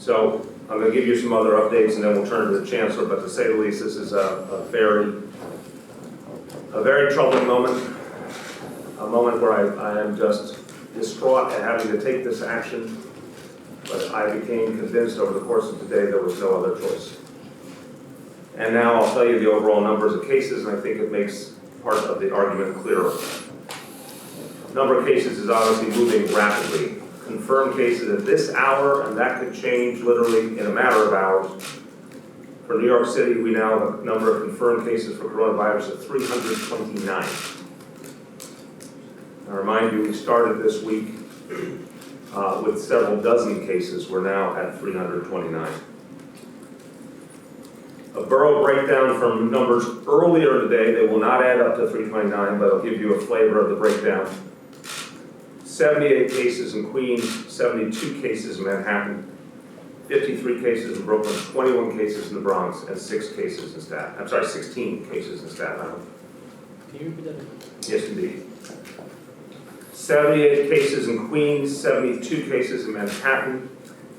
So I'm going to give you some other updates and then we'll turn to the Chancellor, but to say the least, this is a very troubling moment, a moment where I am just distraught at having to take this action, but I became convinced over the course of today there was no other choice. And now I'll tell you the overall numbers of cases, and I think it makes part of the argument clearer. Number of cases is obviously moving rapidly. Confirmed cases at this hour, and that could change literally in a matter of hours. For New York City, we now have a number of confirmed cases for coronavirus of 329. I remind you, we started this week with several dozen cases. We're now at 329. A borough breakdown from numbers earlier today, they will not add up to 329, but I'll give you a flavor of the breakdown. 78 cases in Queens, 72 cases in Manhattan, 53 cases in Brooklyn, 21 cases in the Bronx, and 16 cases in Staten Island. Can you repeat that again? Yes, indeed. 78 cases in Queens, 72 cases in Manhattan,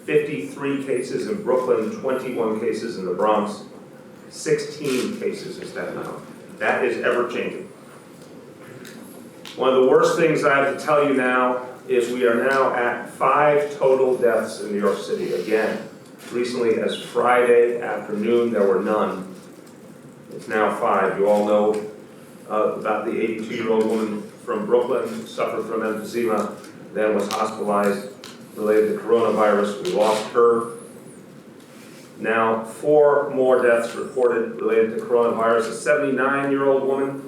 53 cases in Brooklyn, 21 cases in the Bronx, 16 cases in Staten Island. That is ever-changing. One of the worst things I have to tell you now is we are now at 5 total deaths in New York City. Again, recently as Friday afternoon, there were none. It's now 5. You all know about the 82-year-old woman from Brooklyn who suffered from emphysema, then was hospitalized related to coronavirus. We lost her. Now 4 more deaths reported related to coronavirus. A 79-year-old woman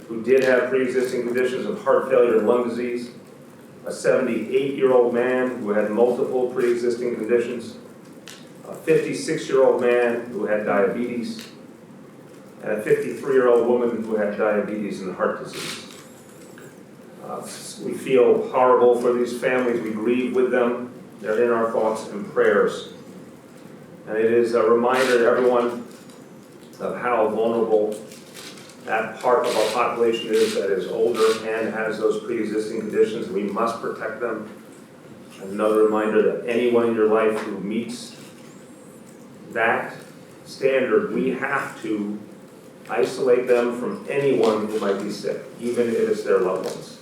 who did have pre-existing conditions of heart failure and lung disease, a 78-year-old man who had multiple pre-existing conditions, a 56-year-old man who had diabetes, and a 53-year-old woman who had diabetes and heart disease. We feel horrible for these families. We grieve with them. They're in our thoughts and prayers. And it is a reminder to everyone of how vulnerable that part of our population is that is older and has those pre-existing conditions. We must protect them. Another reminder that anyone in your life who meets that standard, we have to isolate them from anyone who might be sick, even if it's their loved ones.